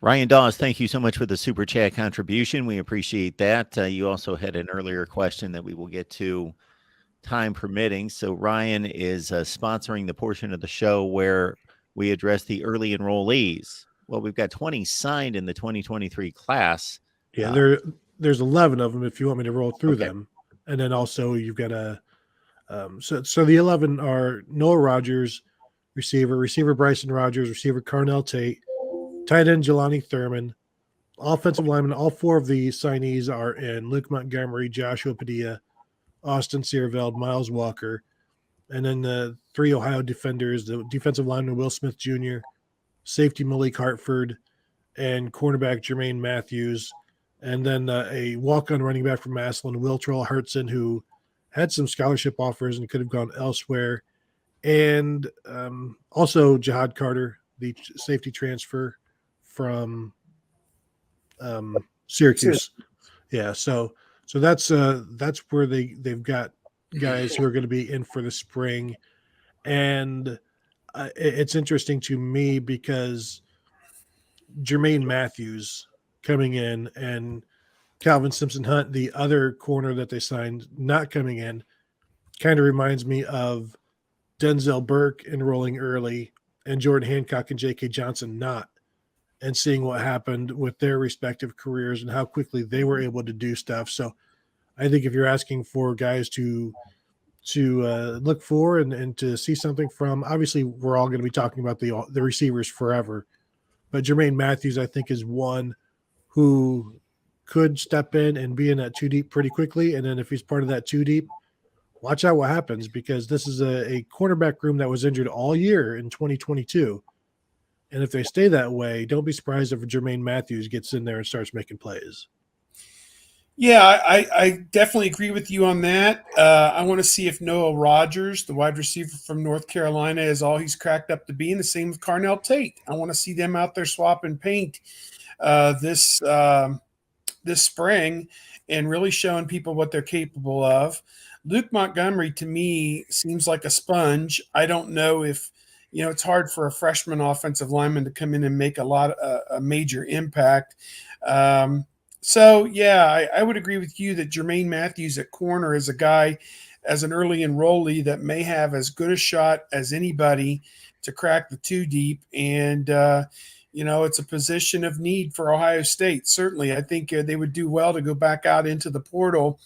Ryan Dawes, thank you so much for the super chat contribution. We appreciate that. You also had an earlier question that we will get to, time permitting. So Ryan is sponsoring the portion of the show where we address the early enrollees. Well, we've got 20 signed in the 2023 class. Yeah, there's 11 of them if you want me to roll through them. And then also you've got so the 11 are Noah Rodgers, receiver Bryson Rodgers, receiver Carnell Tate, tight end Jelani Thurman, offensive lineman. All four of the signees are in: Luke Montgomery, Joshua Padilla, Austin Searveld, Miles Walker, and then the three Ohio defenders: the defensive lineman Will Smith Jr., safety Malik Hartford, and cornerback Jermaine Matthews, and then a walk-on running back from Massillon, Will Troll Hurtson, who had some scholarship offers and could have gone elsewhere, and also Jihad Carter, the safety transfer from Syracuse. Yeah, so that's where they've got guys who are going to be in for the spring, and it's interesting to me because Jermaine Matthews coming in and Calvin Simpson Hunt, the other corner that they signed, not coming in, kind of reminds me of Denzel Burke enrolling early and Jordan Hancock and J.K. Johnson not, and seeing what happened with their respective careers and how quickly they were able to do stuff. So I think if you're asking for guys to look for and to see something from, obviously we're all going to be talking about the receivers forever, but Jermaine Matthews, I think, is one who could step in and be in that two deep pretty quickly. And then if he's part of that two deep, watch out what happens, because this is a cornerback room that was injured all year in 2022. And if they stay that way, don't be surprised if Jermaine Matthews gets in there and starts making plays. Yeah, I definitely agree with you on that. I want to see if Noah Rodgers, the wide receiver from North Carolina, is all he's cracked up to be. And the same with Carnell Tate. I want to see them out there swapping paint this spring and really showing people what they're capable of. Luke Montgomery, to me, seems like a sponge. I don't know if, it's hard for a freshman offensive lineman to come in and make a major impact. So, yeah, I would agree with you that Jermaine Matthews at corner is a guy, as an early enrollee, that may have as good a shot as anybody to crack the two deep. And, it's a position of need for Ohio State. Certainly, I think they would do well to go back out into the portal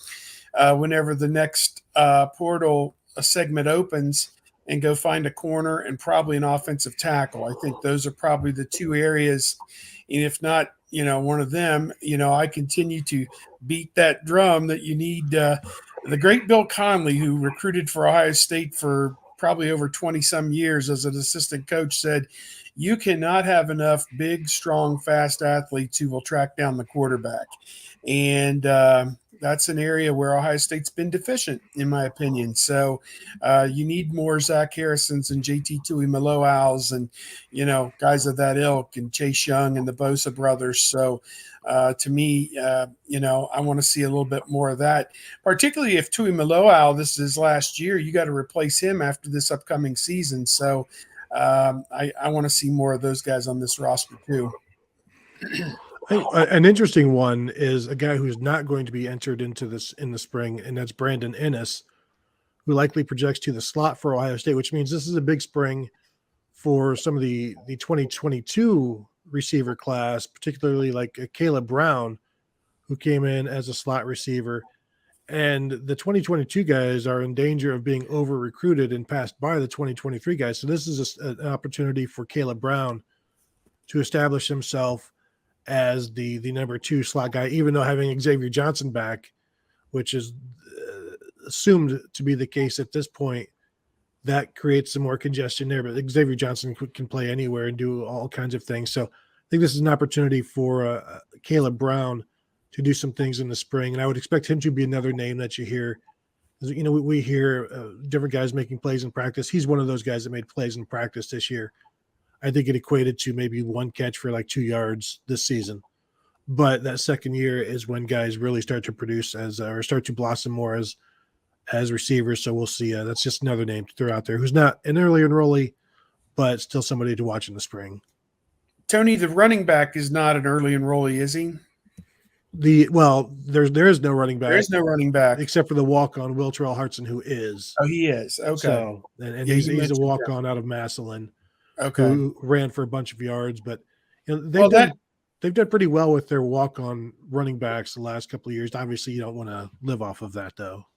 whenever the next portal segment opens and go find a corner and probably an offensive tackle. I think those are probably the two areas. And if not, one of them, I continue to beat that drum that you need the great Bill Conley, who recruited for Ohio State for probably over 20 some years as an assistant coach, said, you cannot have enough big, strong, fast athletes who will track down the quarterback. And that's an area where Ohio State's been deficient, in my opinion. So you need more Zach Harrisons and JT Tuimoloau's and, guys of that ilk, and Chase Young and the Bosa brothers. So to me, I want to see a little bit more of that, particularly if Tuimoloau, this is his last year, you got to replace him after this upcoming season. So I want to see more of those guys on this roster too. An interesting one is a guy who's not going to be entered into this in the spring, and that's Brandon Ennis, who likely projects to the slot for Ohio State, which means this is a big spring for some of the 2022 receiver class, particularly like Caleb Brown, who came in as a slot receiver. And the 2022 guys are in danger of being over-recruited and passed by the 2023 guys. So this is an opportunity for Caleb Brown to establish himself as the number 2 slot guy, even though having Xavier Johnson back, which is assumed to be the case at this point, that creates some more congestion there. But Xavier Johnson can play anywhere and do all kinds of things. So I think this is an opportunity for Caleb Brown to do some things in the spring. And I would expect him to be another name that you hear. We hear different guys making plays in practice. He's one of those guys that made plays in practice this year. I think it equated to maybe one catch for like 2 yards this season. But that second year is when guys really start to produce or start to blossom more as receivers. So we'll see. That's just another name to throw out there who's not an early enrollee, but still somebody to watch in the spring. Tony, the running back is not an early enrollee, is he? There is no running back. There is no running back except for the walk-on Will Terrell Hartson, who is. Oh, he is. Okay. So and Yeah, he's you a mentioned walk-on out of Massillon Okay. who ran for a bunch of yards, but they've done pretty well with their walk-on running backs the last couple of years. Obviously, you don't want to live off of that though.